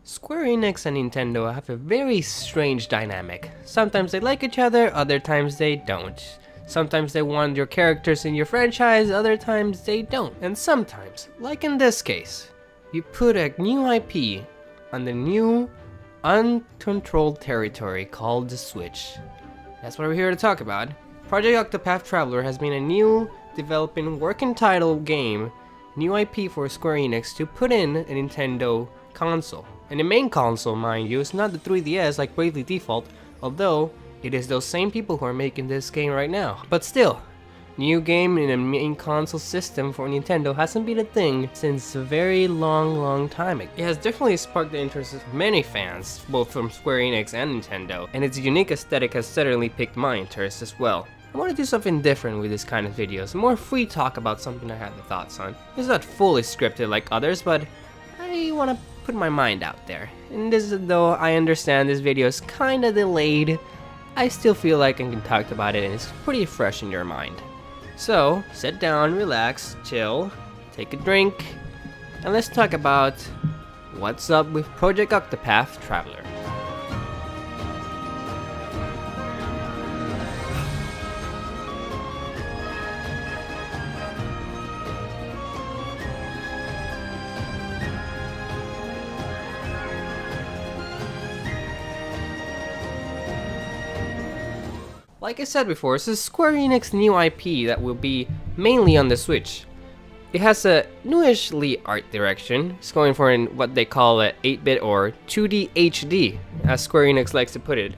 Square Enix and Nintendo have a very strange dynamic. Sometimes they like each other, other times they don't. Sometimes they want your characters in your franchise, other times they don't. And sometimes, like in this case, you put a new IP on the new, uncontrolled territory called the Switch. That's what we're here to talk about. Project Octopath Traveler has been a new, developing, working title game, new IP for Square Enix to put in a Nintendo console. And the main console, mind you, is not the 3DS like Bravely Default, although it is those same people who are making this game right now. But still, new game in a main console system for Nintendo hasn't been a thing since a very long time ago. It has definitely sparked the interest of many fans, both from Square Enix and Nintendo, and its unique aesthetic has certainly piqued my interest as well. I want to do something different with this kind of videos, more free talk about something I have the thoughts on. It's not fully scripted like others, but I want to put my mind out there. And this, though I understand this video is kinda delayed, I still feel like I can talk about it and it's pretty fresh in your mind. So, sit down, relax, chill, take a drink, and let's talk about what's up with Project Octopath Traveler. Like I said before, this is Square Enix new IP that will be mainly on the Switch. It has a newishly art direction. It's going for what they call a 8-bit or 2D HD, as Square Enix likes to put it.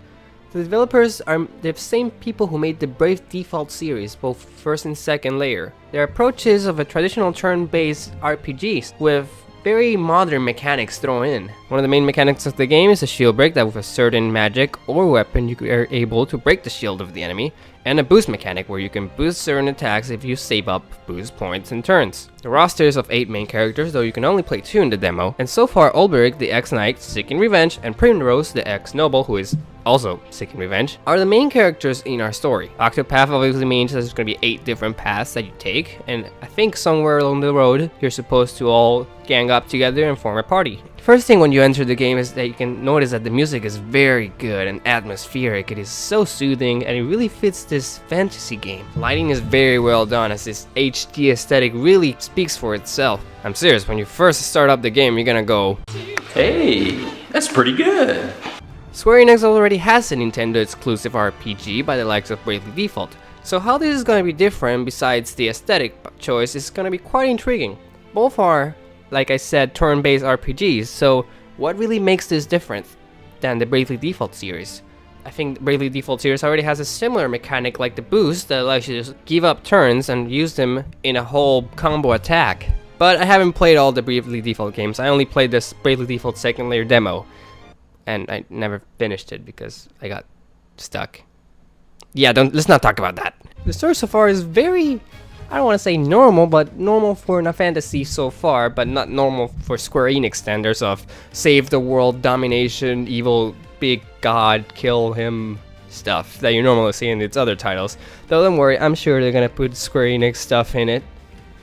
The developers are the same people who made the Brave Default series, both first and second layer. Their approach is of a traditional turn-based RPGs with very modern mechanics thrown in. One of the main mechanics of the game is a shield break that with a certain magic or weapon you are able to break the shield of the enemy, and a boost mechanic where you can boost certain attacks if you save up boost points and turns. The roster is of 8 main characters, though you can only play 2 in the demo, and so far Olberic, the ex-knight seeking revenge, and Primrose, the ex-noble who is also seeking revenge, are the main characters in our story. Octopath obviously means there's going to be 8 different paths that you take, and I think somewhere along the road you're supposed to all gang up together and form a party. First thing when you enter the game is that you can notice that the music is very good and atmospheric. It is so soothing and it really fits this fantasy game. Lighting is very well done as this HD aesthetic really speaks for itself. I'm serious, when you first start up the game you're gonna go, hey, that's pretty good. Square Enix already has a Nintendo exclusive RPG by the likes of Bravely Default, so how this is gonna be different besides the aesthetic choice is gonna be quite intriguing. Both are, like I said, turn-based RPGs, so what really makes this different than the Bravely Default series? I think the Bravely Default series already has a similar mechanic like the boost that allows you to just give up turns and use them in a whole combo attack. But I haven't played all the Bravely Default games. I only played this Bravely Default second layer demo, and I never finished it because I got stuck. Yeah, let's not talk about that. The story so far is very, I don't want to say normal, but normal for a fantasy so far, but not normal for Square Enix standards of save the world, domination, evil, big god, kill him stuff that you normally see in its other titles. Though don't worry, I'm sure they're gonna put Square Enix stuff in it.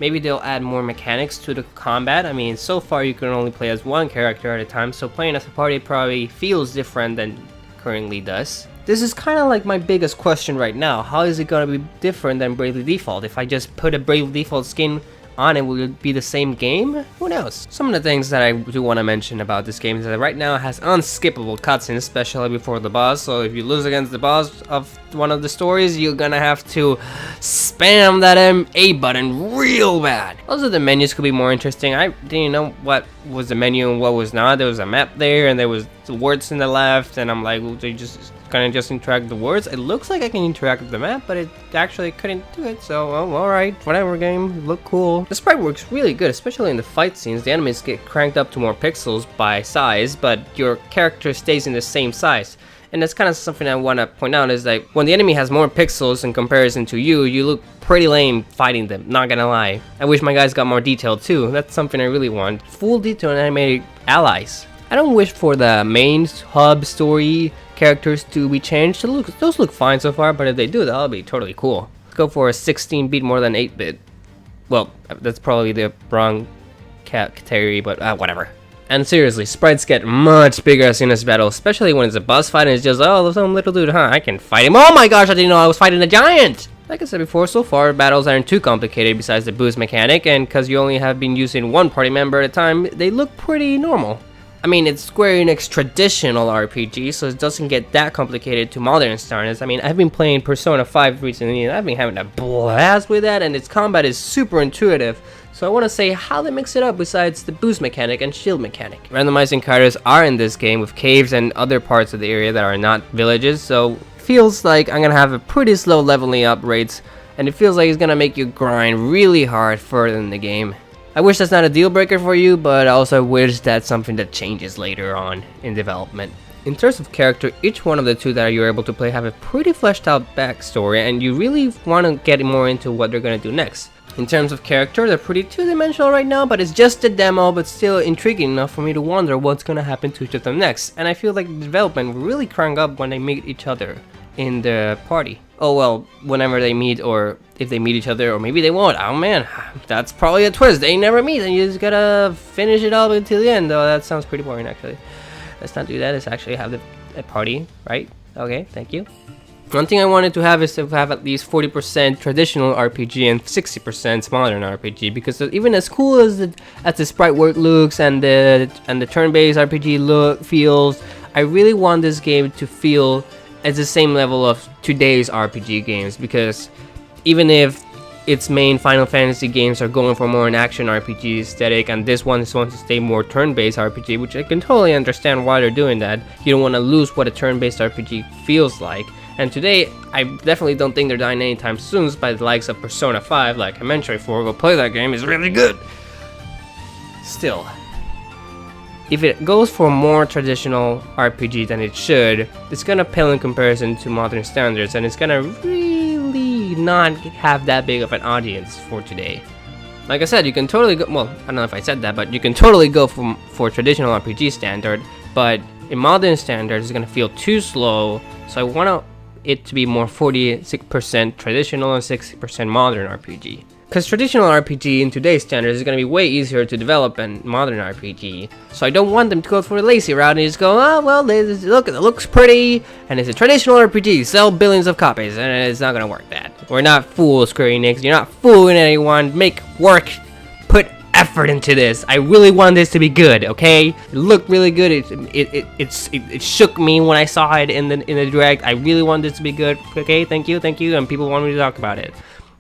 Maybe they'll add more mechanics to the combat. I mean, so far you can only play as one character at a time, so playing as a party probably feels different than currently does. This is kind of like my biggest question right now. How is it going to be different than Bravely Default? If I just put a Bravely Default skin on it, will it be the same game? Who knows? Some of the things that I do want to mention about this game is that right now it has unskippable cutscenes, especially before the boss. So if you lose against the boss of one of the stories, you're gonna have to spam that A button real bad. Also, the menus could be more interesting. I didn't know what was the menu and what was not. There was a map there and there was the words in the left, and I'm like, well, they just kind of just interact with the words. It looks like I can interact with the map, but it actually couldn't do it, so well, alright, whatever game, look cool. The sprite works really good, especially in the fight scenes. The enemies get cranked up to more pixels by size, but your character stays in the same size. And that's kind of something I want to point out, is that when the enemy has more pixels in comparison to you, you look pretty lame fighting them, not gonna lie. I wish my guys got more detail too. That's something I really want. Full detail and animated allies. I don't wish for the main hub story characters to be changed. Those look fine so far, but if they do, that'll be totally cool. Let's go for a 16-bit more than 8-bit. Well, that's probably the wrong category, but whatever. And seriously, sprites get much bigger as soon as battle, especially when it's a boss fight and it's just, oh, some little dude, huh, I can fight him. Oh my gosh, I didn't know I was fighting a giant! Like I said before, so far, battles aren't too complicated besides the boost mechanic, and because you only have been using one party member at a time, they look pretty normal. I mean, it's Square Enix traditional RPG, so it doesn't get that complicated to modern standards. I mean, I've been playing Persona 5 recently, and I've been having a blast with that, and its combat is super intuitive. So I want to say how they mix it up besides the boost mechanic and shield mechanic. Randomizing characters are in this game with caves and other parts of the area that are not villages, so feels like I'm gonna have a pretty slow leveling up rates, and it feels like it's gonna make you grind really hard further in the game. I wish that's not a deal breaker for you, but I also wish that's something that changes later on in development. In terms of character, each one of the two that you're able to play have a pretty fleshed out backstory, and you really want to get more into what they're gonna do next. In terms of character, they're pretty two-dimensional right now, but it's just a demo, but still intriguing enough for me to wonder what's gonna happen to each of them next. And I feel like the development will really crank up when they meet each other in the party. Oh well, whenever they meet, or if they meet each other, or maybe they won't. Oh man, that's probably a twist. They never meet, and you just gotta finish it all until the end. Oh, that sounds pretty boring actually. Let's not do that. Let's actually have a party, right? Okay, thank you. One thing I wanted to have is to have at least 40% traditional RPG and 60% modern RPG, because even as cool as the sprite work looks and the turn-based RPG look feels, I really want this game to feel at the same level of today's RPG games, because even if its main Final Fantasy games are going for more an action RPG aesthetic, and this one wants to stay more turn-based RPG, which I can totally understand why they're doing that. You don't want to lose what a turn-based RPG feels like. And today, I definitely don't think they're dying anytime soon by the likes of Persona 5, like I mentioned before. Go play that game, it's really good. Still, if it goes for more traditional RPG than it should, it's gonna pale in comparison to modern standards, and it's gonna really not have that big of an audience for today. Like I said, you can totally go, well, I don't know if I said that, but you can totally go for traditional RPG standard, but in modern standards, it's gonna feel too slow, so I want it to be more 46% traditional and 60% modern RPG. Because traditional RPG in today's standards is going to be way easier to develop than modern RPG. So I don't want them to go for the lazy route and just go, oh, well, look, it looks pretty, and it's a traditional RPG, sell billions of copies, and it's not going to work that. We're not fools, Square Enix, you're not fooling anyone, make work, put effort into this. I really want this to be good, okay? It looked really good, it shook me when I saw it in the direct. I really want this to be good, okay? Thank you, and people want me to talk about it.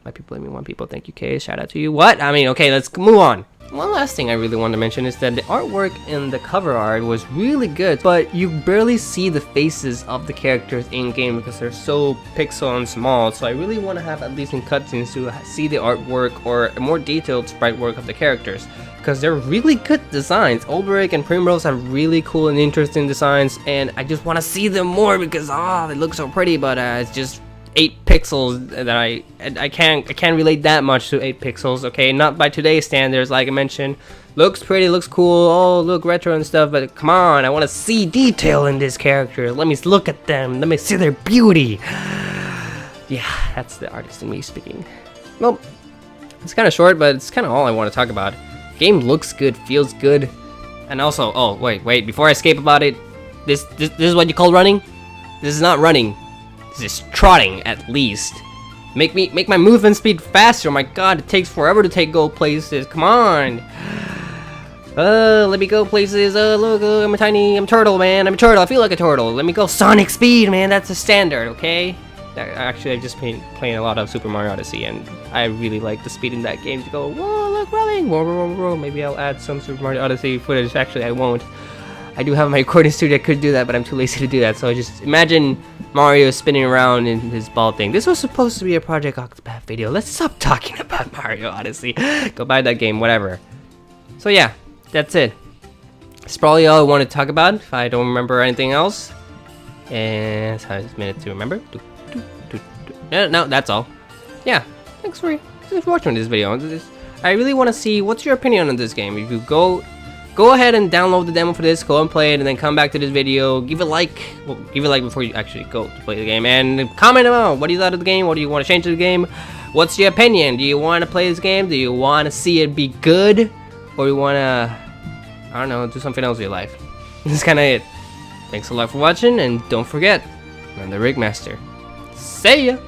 By people, I mean one people. Thank you, Kay. Shout out to you. What? I mean, okay, let's move on. One last thing I really want to mention is that the artwork in the cover art was really good, but you barely see the faces of the characters in-game because they're so pixel and small, so I really want to have at least in cutscenes to see the artwork or a more detailed sprite work of the characters, because they're really good designs. Olberic and Primrose have really cool and interesting designs, and I just want to see them more because, they look so pretty, but it's just 8 pixels that I can't relate that much to 8 pixels, okay? Not by today's standards, like I mentioned. Looks pretty, looks cool, oh, look retro and stuff, but come on, I want to see detail in this character. Let me look at them, let me see their beauty. Yeah, that's the artist in me speaking. Well, it's kind of short, but it's kind of all I want to talk about. Game looks good, feels good, and also, oh, wait, before I escape about it, this is what you call running? This is not running. This is trotting, at least. Make my movement speed faster. Oh my god, it takes forever to go places. Come on. Let me go places. Look, I'm a turtle, man. I'm a turtle. I feel like a turtle. Let me go Sonic speed, man. That's the standard, okay? Actually, I've just been playing a lot of Super Mario Odyssey, and I really like the speed in that game to go, whoa, look, running. Whoa, whoa, whoa. Maybe I'll add some Super Mario Odyssey footage. Actually, I won't. I do have my recording studio that could do that, but I'm too lazy to do that. So I just imagine Mario spinning around in his ball thing. This was supposed to be a Project Octopath video. Let's stop talking about Mario Odyssey. Go buy that game, whatever. So yeah, that's it. That's probably all I want to talk about. If I don't remember anything else. And it's a minute to remember. No, that's all. Yeah, thanks for watching this video. I really want to see what's your opinion on this game. If you go ahead and download the demo for this, go and play it, and then come back to this video, give it a like, well, give it a like before you actually go to play the game, and comment about what do you thought of the game, what do you want to change to the game, what's your opinion, do you want to play this game, do you want to see it be good, or do you want to I don't know, do something else with your life. That's kinda it. Thanks a lot for watching, and don't forget, I'm the Rig Master. See ya!